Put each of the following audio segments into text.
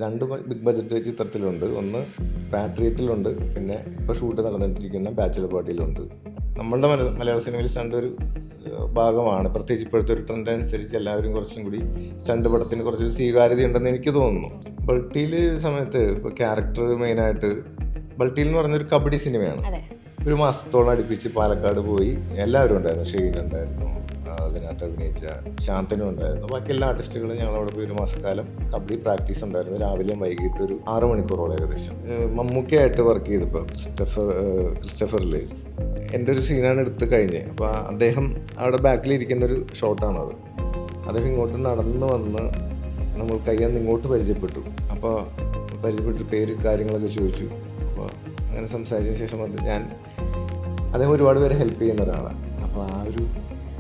രണ്ട് big budget ചിത്രത്തിലുണ്ട്. ഒന്ന് പാട്രിയറ്റിലുണ്ട്, പിന്നെ ഇപ്പോൾ ഷൂട്ട് നടന്നിട്ടിരിക്കുന്ന ബാച്ചിലർ പാർട്ടിയിലുണ്ട്. നമ്മളുടെ മലയാള സിനിമയിൽ സ്റ്റണ്ട് ഒരു ഭാഗമാണ്. പ്രത്യേകിച്ച് ഇപ്പോഴത്തെ ഒരു ട്രെൻഡ് അനുസരിച്ച് എല്ലാവരും കുറച്ചും കൂടി സ്റ്റണ്ട് പടത്തിന് കുറച്ചൊരു സ്വീകാര്യത ഉണ്ടെന്ന് എനിക്ക് തോന്നുന്നു. ബൾട്ടിയിൽ സമയത്ത് ഇപ്പോൾ ക്യാരക്ടർ മെയിനായിട്ട് ബൾട്ടിയിൽ എന്ന് പറഞ്ഞൊരു കബഡി സിനിമയാണ്. ഒരു മാസത്തോളം അടുപ്പിച്ച് പാലക്കാട് പോയി. എല്ലാവരും ഉണ്ടായിരുന്നു. ഷെയ്ൻ ഉണ്ടായിരുന്നു, അതിനകത്ത് അഭിനയിച്ച ശാന്തനും ഉണ്ടായിരുന്നു. ബാക്കി എല്ലാ ആർട്ടിസ്റ്റുകളും ഞങ്ങളവിടെ പോയി ഒരു മാസക്കാലം കബഡി പ്രാക്ടീസ് ഉണ്ടായിരുന്നു. രാവിലെയും വൈകിട്ട് ഒരു 6 മണിക്കൂറോളം ഏകദേശം. മമ്മൂക്കയായിട്ട് വർക്ക് ചെയ്തപ്പോൾ ക്രിസ്റ്റഫറിൽ എൻ്റെ ഒരു സീനാണ് എടുത്ത് കഴിഞ്ഞത്. അപ്പോൾ അദ്ദേഹം അവിടെ ബാക്കിലിരിക്കുന്നൊരു ഷോട്ടാണത്. അദ്ദേഹം ഇങ്ങോട്ട് നടന്ന് വന്ന് നമ്മൾ കയ്യാന്ന് ഇങ്ങോട്ട് പരിചയപ്പെട്ടു. അപ്പോൾ പരിചയപ്പെട്ട് പേര് കാര്യങ്ങളൊക്കെ ചോദിച്ചു. അപ്പോൾ അങ്ങനെ സംസാരിച്ചതിന് ശേഷം അദ്ദേഹം ഒരുപാട് പേരെ ഹെൽപ്പ് ചെയ്യുന്ന ഒരാളാണ്. അപ്പോൾ ആ ഒരു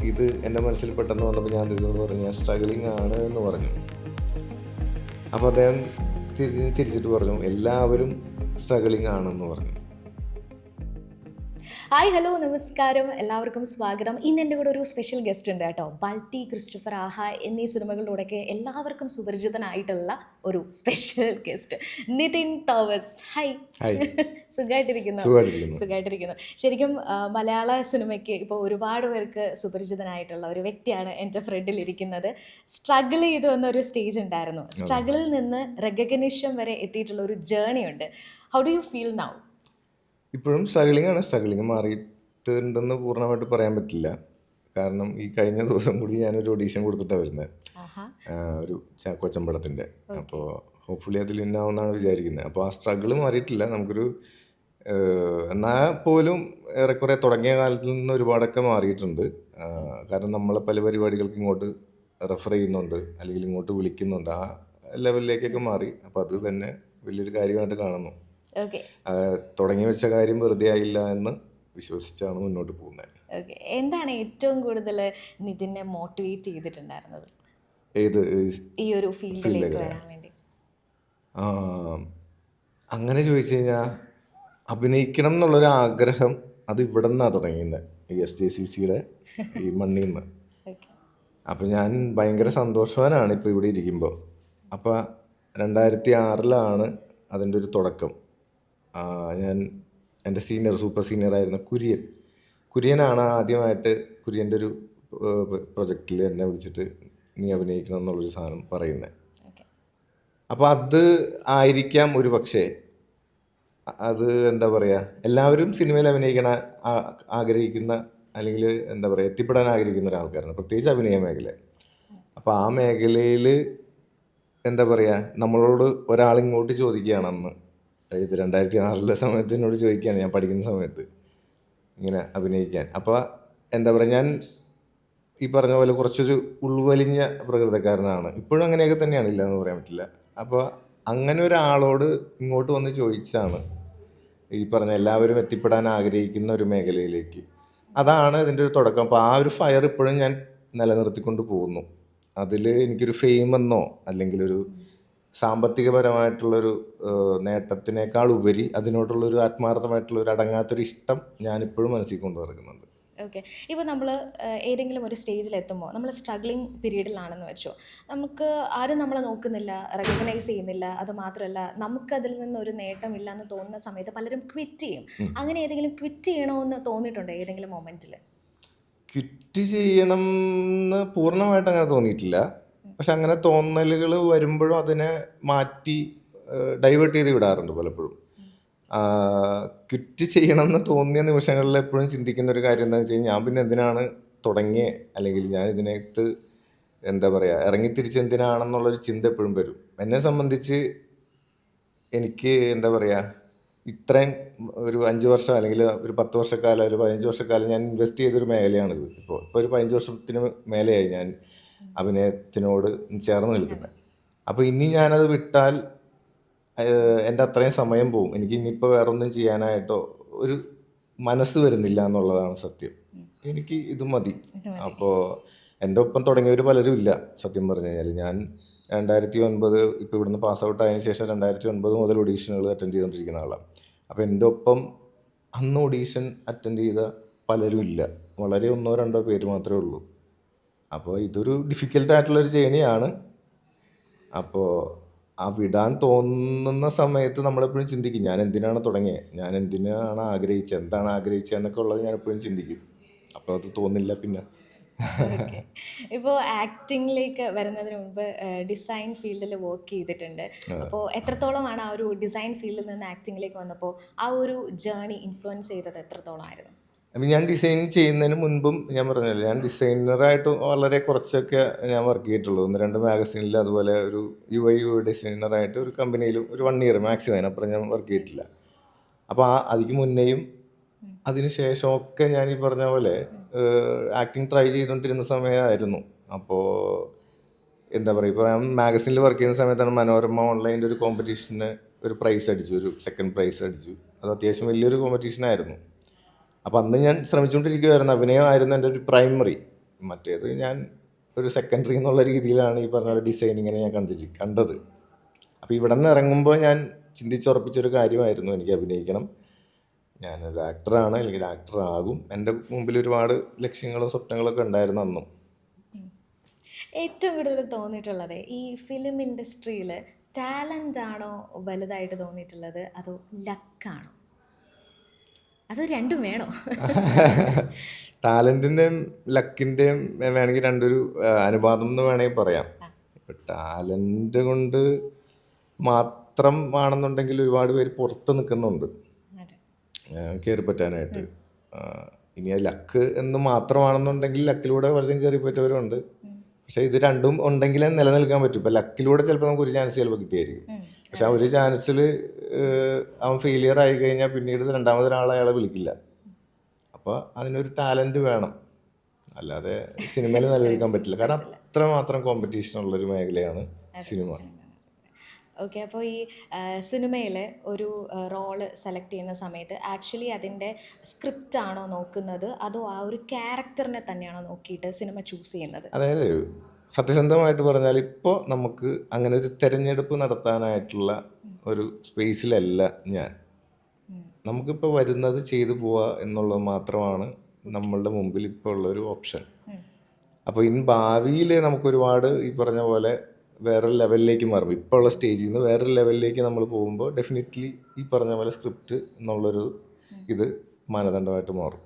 ഇത് എൻ്റെ മനസ്സിൽ പെട്ടെന്ന് വന്നപ്പോൾ ഞാൻ ഇതെന്ന് പറഞ്ഞു, ഞാൻ സ്ട്രഗിളിങ് ആണ് എന്ന് പറഞ്ഞു. അപ്പോൾ അദ്ദേഹം ചിരിച്ചിട്ട് പറഞ്ഞു, എല്ലാവരും സ്ട്രഗിളിങ് ആണെന്ന് പറഞ്ഞു. ഹായ്, ഹലോ, നമസ്കാരം, എല്ലാവർക്കും സ്വാഗതം. ഇന്ന് എൻ്റെ കൂടെ ഒരു സ്പെഷ്യൽ ഗസ്റ്റ് ഉണ്ട് കേട്ടോ. ബൾട്ടി, ക്രിസ്റ്റഫർ, ആഹ എന്നീ സിനിമകളിലൂടെയൊക്കെ എല്ലാവർക്കും സുപരിചിതനായിട്ടുള്ള ഒരു special guest Nithin Thomas. Hi, സുഖമായിട്ടിരിക്കുന്നു. ശരിക്കും മലയാള സിനിമയ്ക്ക് ഇപ്പോൾ ഒരുപാട് പേർക്ക് സുപരിചിതനായിട്ടുള്ള ഒരു വ്യക്തിയാണ് എൻ്റെ ഫ്രണ്ടിലിരിക്കുന്നത്. സ്ട്രഗിൾ ചെയ്തു വന്നൊരു സ്റ്റേജ് ഉണ്ടായിരുന്നു. സ്ട്രഗിളിൽ നിന്ന് റെക്കഗ്നിഷൻ വരെ എത്തിയിട്ടുള്ള ഒരു ജേർണി ഉണ്ട്. How do you feel now? ഇപ്പോഴും സ്ട്രഗിളിംഗ് ആണ്. സ്ട്രഗിളിംഗ് മാറിയിട്ടുണ്ടെന്ന് പൂർണ്ണമായിട്ട് പറയാൻ പറ്റില്ല. കാരണം ഈ കഴിഞ്ഞ ദിവസം കൂടി ഞാനൊരു ഓഡീഷൻ കൊടുത്തിട്ടാണ് വരുന്നത്, ഒരു കൊച്ചമ്പടത്തിൻ്റെ. അപ്പോൾ ഹോപ്പ്ഫുള്ളി അതിൽ ഇന്നാവുമെന്നാണ് വിചാരിക്കുന്നത്. അപ്പോൾ ആ സ്ട്രഗിൾ മാറിയിട്ടില്ല. നമുക്കൊരു എന്നാൽ പോലും ഏറെക്കുറെ തുടങ്ങിയ കാലത്തിൽ നിന്ന് ഒരുപാടൊക്കെ മാറിയിട്ടുണ്ട്. കാരണം നമ്മളെ പല പരിപാടികൾക്ക് ഇങ്ങോട്ട് റെഫർ ചെയ്യുന്നുണ്ട്, അല്ലെങ്കിൽ ഇങ്ങോട്ട് വിളിക്കുന്നുണ്ട്. ആ ലെവലിലേക്കൊക്കെ മാറി. അപ്പോൾ അത് തന്നെ വലിയൊരു കാര്യമായിട്ട് കാണുന്നു. തുടങ്ങി വെച്ച കാര്യം വെറുതെ ആയില്ല എന്ന് വിശ്വസിച്ചാണ് മുന്നോട്ട് പോകുന്നത്. എന്താണ് ഏറ്റവും കൂടുതൽ നിതിനെ മോട്ടിവേറ്റ് ചെയ്തിട്ടുണ്ടായിരുന്നത് ഈ ഒരു ഫീൽഡിലേക്ക് വരാൻ വേണ്ടി? അങ്ങനെ ചോദിച്ചു കഴിഞ്ഞാൽ അഭിനയിക്കണം എന്നുള്ളൊരു ആഗ്രഹം അത് ഇവിടെ നിന്നാണ് തുടങ്ങിയത്, ഈ SJCCയുടെ ഈ മണ്ണിൽ നിന്ന്. അപ്പം ഞാൻ ഭയങ്കര സന്തോഷവാനാണ് ഇപ്പോൾ ഇവിടെ ഇരിക്കുമ്പോൾ. അപ്പോൾ 2006 അതിൻ്റെ ഒരു തുടക്കം. ഞാൻ എൻ്റെ സൂപ്പർ സീനിയറായിരുന്ന കുര്യനാണ് ആദ്യമായിട്ട് കുര്യൻ്റെ ഒരു പ്രൊജക്റ്റിൽ എന്നെ വിളിച്ചിട്ട് നീ അഭിനയിക്കണം എന്നുള്ളൊരു സാധനം പറയുന്നത്. അപ്പോൾ അത് ആയിരിക്കാം ഒരു പക്ഷേ അത് എന്താ പറയുക, എല്ലാവരും സിനിമയിൽ അഭിനയിക്കണം ആഗ്രഹിക്കുന്ന, അല്ലെങ്കിൽ എന്താ പറയുക, എത്തിപ്പെടാൻ ആഗ്രഹിക്കുന്ന ഒരാൾക്കാരാണ്, പ്രത്യേകിച്ച് അഭിനയ മേഖല. അപ്പോൾ ആ മേഖലയിൽ എന്താ പറയുക, നമ്മളോട് ഒരാളിങ്ങോട്ട് ചോദിക്കുകയാണെന്ന്, അതായത് 2006 സമയത്ത് എന്നോട് ചോദിക്കുകയാണ്, ഞാൻ പഠിക്കുന്ന സമയത്ത്, ഇങ്ങനെ അഭിനയിക്കാൻ. അപ്പോൾ എന്താ പറയുക, ഞാൻ ഈ പറഞ്ഞ പോലെ കുറച്ചൊരു ഉൾവലിഞ്ഞ പ്രകൃതക്കാരനാണ്. ഇപ്പോഴും അങ്ങനെയൊക്കെ തന്നെയാണ്, ഇല്ല എന്ന് പറയാൻ പറ്റില്ല. അപ്പോൾ അങ്ങനെ ഒരാളോട് ഇങ്ങോട്ട് വന്ന് ചോദിച്ചാണ് ഈ പറഞ്ഞ എല്ലാവരും എത്തിപ്പെടാൻ ആഗ്രഹിക്കുന്ന ഒരു മേഖലയിലേക്ക്. അതാണ് ഇതിൻ്റെ ഒരു തുടക്കം. അപ്പോൾ ആ ഒരു ഫയർ ഇപ്പോഴും ഞാൻ നിലനിർത്തിക്കൊണ്ട് പോകുന്നു. അതിൽ എനിക്കൊരു ഫെയിമെന്നോ അല്ലെങ്കിൽ ഒരു സാമ്പത്തികപരമായിട്ടുള്ളൊരു നേട്ടത്തിനേക്കാൾ ഉപരി അതിനോടുള്ളൊരു ആത്മാർത്ഥമായിട്ടുള്ളൊരു അടങ്ങാത്തൊരു ഇഷ്ടം ഞാനിപ്പോഴും മനസ്സിൽ കൊണ്ടു നടക്കുന്നുണ്ട്. ഓക്കെ, ഇപ്പോൾ നമ്മൾ ഏതെങ്കിലും ഒരു സ്റ്റേജിലെത്തുമ്പോൾ നമ്മൾ സ്ട്രഗ്ലിംഗ് പീരീഡിലാണെന്ന് വെച്ചോ, നമുക്ക് ആരും നമ്മളെ നോക്കുന്നില്ല, റെക്കഗ്നൈസ് ചെയ്യുന്നില്ല. അതുമാത്രമല്ല, നമുക്കതിൽ നിന്നൊരു നേട്ടമില്ല എന്ന് തോന്നുന്ന സമയത്ത് പലരും ക്വിറ്റ് ചെയ്യും. അങ്ങനെ ഏതെങ്കിലും ക്വിറ്റ് ചെയ്യണമെന്ന് തോന്നിയിട്ടുണ്ടോ ഏതെങ്കിലും മൊമെൻറ്റിൽ? ക്വിറ്റ് ചെയ്യണം എന്ന് പൂർണ്ണമായിട്ട് അങ്ങനെ തോന്നിയിട്ടില്ല. പക്ഷെ അങ്ങനെ തോന്നലുകൾ വരുമ്പോഴും അതിനെ മാറ്റി ഡൈവേർട്ട് ചെയ്ത് വിടാറുണ്ട് പലപ്പോഴും. ക്വിറ്റ് ചെയ്യണം എന്ന് തോന്നിയ നിമിഷങ്ങളിൽ എപ്പോഴും ചിന്തിക്കുന്ന ഒരു കാര്യം എന്താണെന്ന് വെച്ച് കഴിഞ്ഞാൽ, ഞാൻ പിന്നെ എന്തിനാണ് തുടങ്ങിയത്, അല്ലെങ്കിൽ ഞാൻ ഇതിനകത്ത് എന്താ പറയുക ഇറങ്ങിത്തിരിച്ച് എന്തിനാണെന്നുള്ളൊരു ചിന്ത എപ്പോഴും വരും. എന്നെ സംബന്ധിച്ച് എനിക്ക് എന്താ പറയുക, ഇത്രയും ഒരു 5 വർഷം അല്ലെങ്കിൽ ഒരു 10 വർഷക്കാലം ഒരു 15 വർഷക്കാലം ഞാൻ ഇൻവെസ്റ്റ് ചെയ്തൊരു മേഖലയാണിത്. ഇപ്പോൾ ഒരു 15 വർഷത്തിന് മേലെയായി ഞാൻ അഭിനയത്തിനോട് ചേർന്ന് നിൽക്കുന്നത്. അപ്പോൾ ഇനി ഞാനത് വിട്ടാൽ എൻ്റെ അത്രയും സമയം പോവും. എനിക്ക് ഇനിയിപ്പോൾ വേറൊന്നും ചെയ്യാനായിട്ടോ ഒരു മനസ്സ് വരുന്നില്ല എന്നുള്ളതാണ് സത്യം. എനിക്ക് ഇത് മതി. അപ്പോൾ എൻ്റെ ഒപ്പം തുടങ്ങിയവർ പലരും ഇല്ല സത്യം പറഞ്ഞു കഴിഞ്ഞാൽ. ഞാൻ 2009 ഇപ്പോൾ ഇവിടുന്ന് പാസ് ഔട്ട് ആയതിനു ശേഷം 2009 മുതൽ ഓഡീഷനുകൾ അറ്റൻഡ് ചെയ്തുകൊണ്ടിരിക്കുന്ന ആളാണ്. അപ്പോൾ എൻ്റെ ഒപ്പം അന്ന് ഓഡീഷൻ അറ്റൻഡ് ചെയ്ത പലരും ഇല്ല, വളരെ 1-2 പേര് മാത്രമേ ഉള്ളൂ. അപ്പോൾ ഇതൊരു ഡിഫിക്കൽട്ടായിട്ടുള്ളൊരു ജേണിയാണ്. അപ്പോൾ ആ വിടാൻ തോന്നുന്ന സമയത്ത് നമ്മളെപ്പോഴും ചിന്തിക്കും, ഞാൻ എന്തിനാണ് തുടങ്ങിയത്, ഞാൻ എന്തിനാണ് ആഗ്രഹിച്ചത്, എന്താണ് ആഗ്രഹിച്ചത് എന്നൊക്കെ ഉള്ളത് ഞാൻ എപ്പോഴും ചിന്തിക്കും. അപ്പോൾ അത് തോന്നില്ല പിന്നെ. ഓക്കെ. ഇപ്പോൾ ആക്ടിങ്ങിലേക്ക് വരുന്നതിന് മുമ്പ് ഡിസൈൻ ഫീൽഡിൽ വർക്ക് ചെയ്തിട്ടുണ്ട്. അപ്പോൾ എത്രത്തോളമാണ് ആ ഒരു ഡിസൈൻ ഫീൽഡിൽ നിന്ന് ആക്ടിങ്ങിലേക്ക് വന്നപ്പോൾ ആ ഒരു ജേർണി ഇൻഫ്ലുവൻസ് ചെയ്തത് എത്രത്തോളമായിരുന്നു? അപ്പം ഞാൻ ഡിസൈൻ ചെയ്യുന്നതിന് മുൻപും ഞാൻ പറഞ്ഞല്ലോ, ഞാൻ ഡിസൈനറായിട്ട് വളരെ കുറച്ചൊക്കെ ഞാൻ വർക്ക് ചെയ്തിട്ടുള്ളൂ. 1-2 മാഗസീനിൽ, അതുപോലെ ഒരു UI ഡിസൈനറായിട്ട് ഒരു കമ്പനിയിലും ഒരു 1 ഇയർ മാക്സിമം, അതിനപ്പുറം ഞാൻ വർക്ക് ചെയ്തിട്ടില്ല. അപ്പോൾ അതിക്ക് മുന്നേയും അതിന് ശേഷമൊക്കെ ഞാൻ ഈ പറഞ്ഞ പോലെ ആക്ടിങ് ട്രൈ ചെയ്തുകൊണ്ടിരുന്ന സമയമായിരുന്നു. അപ്പോൾ എന്താ പറയുക, ഇപ്പോൾ ഞാൻ മാഗസീനിൽ വർക്ക് ചെയ്യുന്ന സമയത്താണ് മനോരമ ഓൺലൈനിൻ്റെ ഒരു കോമ്പറ്റീഷന് ഒരു പ്രൈസ് അടിച്ചു, ഒരു സെക്കൻഡ് പ്രൈസ് അടിച്ചു. അത് അത്യാവശ്യം വലിയൊരു കോമ്പറ്റീഷനായിരുന്നു. അപ്പോൾ അന്ന് ഞാൻ ശ്രമിച്ചുകൊണ്ടിരിക്കുകയായിരുന്നു. അഭിനയമായിരുന്നു എൻ്റെ ഒരു പ്രൈമറി. മറ്റേത് ഞാൻ ഒരു സെക്കൻഡറി എന്നുള്ള രീതിയിലാണ് ഈ പറഞ്ഞ പോലെ ഡിസൈനിങ്ങിനെ ഞാൻ കണ്ടത്. അപ്പോൾ ഇവിടെ നിന്ന് ഇറങ്ങുമ്പോൾ ഞാൻ ചിന്തിച്ചുറപ്പിച്ചൊരു കാര്യമായിരുന്നു, എനിക്ക് അഭിനയിക്കണം, ഞാനൊരു ആക്ടറാണ്, അല്ലെങ്കിൽ ആക്ടർ ആകും. എൻ്റെ മുമ്പിൽ ഒരുപാട് ലക്ഷ്യങ്ങളും സ്വപ്നങ്ങളൊക്കെ ഉണ്ടായിരുന്നു അന്നും. ഏറ്റവും കൂടുതൽ തോന്നിയിട്ടുള്ളത് ഈ ഫിലിം ഇൻഡസ്ട്രിയിൽ ടാലൻ്റ് ആണോ വലുതായിട്ട് തോന്നിയിട്ടുള്ളത്, അതോ ലക്കാണോ, അതോ രണ്ടും വേണോ? ടാലൻറ്റിൻ്റെയും ലക്കിൻ്റെയും വേണമെങ്കിൽ രണ്ടൊരു അനുപാതം എന്ന് വേണമെങ്കിൽ പറയാം. ഇപ്പം ടാലൻ്റ് കൊണ്ട് മാത്രം ആണെന്നുണ്ടെങ്കിൽ ഒരുപാട് പേര് പുറത്ത് നിൽക്കുന്നുണ്ട് കയറി പറ്റാനായിട്ട്. ഇനി ലക്ക് എന്ന് മാത്രമാണെന്നുണ്ടെങ്കിൽ ലക്കിലൂടെ പലരും കയറി പറ്റവരുണ്ട്. പക്ഷേ ഇത് രണ്ടും ഉണ്ടെങ്കിലേ നിലനിൽക്കാൻ പറ്റും. ഇപ്പം ലക്കിലൂടെ ചിലപ്പോൾ നമുക്ക് ഒരു ചാൻസ് ചിലപ്പോൾ കിട്ടിയായിരിക്കും. പക്ഷെ ആ ഒരു ചാൻസിൽ അവൻ ഫെയിലിയർ ആയി കഴിഞ്ഞാൽ പിന്നീട് രണ്ടാമതൊരാളെ അയാളെ വിളിക്കില്ല. അപ്പോൾ അതിനൊരു ടാലൻറ്റ് വേണം, അല്ലാതെ സിനിമയിൽ നിലനിൽക്കാൻ പറ്റില്ല. കാരണം അത്രമാത്രം കോമ്പറ്റീഷൻ ഉള്ളൊരു മേഖലയാണ് സിനിമ. ഓക്കെ. അപ്പോൾ ഈ സിനിമയിൽ ഒരു റോള് സെലക്ട് ചെയ്യുന്ന സമയത്ത് ആക്ച്വലി അതിൻ്റെ സ്ക്രിപ്റ്റ് ആണോ നോക്കുന്നത്, അതോ ആ ഒരു ക്യാരക്ടറിനെ തന്നെയാണോ നോക്കിയിട്ട് സിനിമ ചൂസ് ചെയ്യുന്നത്? അതായത് സത്യസന്ധമായിട്ട് പറഞ്ഞാൽ ഇപ്പോൾ നമുക്ക് അങ്ങനെ ഒരു തിരഞ്ഞെടുപ്പ് നടത്താനായിട്ടുള്ള ഒരു സ്പേസിലല്ല ഞാൻ. നമുക്കിപ്പോൾ വരുന്നത് ചെയ്തു പോവുക എന്നുള്ളത് മാത്രമാണ് നമ്മളുടെ മുമ്പിൽ ഇപ്പോൾ ഉള്ളൊരു ഓപ്ഷൻ. അപ്പോൾ ഇനി ഭാവിയിൽ നമുക്കൊരുപാട് ഈ പറഞ്ഞ പോലെ വേറൊരു ലെവലിലേക്ക് മാറും. ഇപ്പോൾ ഉള്ള സ്റ്റേജിൽ നിന്ന് വേറൊരു ലെവലിലേക്ക് നമ്മൾ പോകുമ്പോൾ ഡെഫിനറ്റ്ലി ഈ പറഞ്ഞ പോലെ സ്ക്രിപ്റ്റ് എന്നുള്ളൊരു ഇത് മാനദണ്ഡമായിട്ട് മാറും.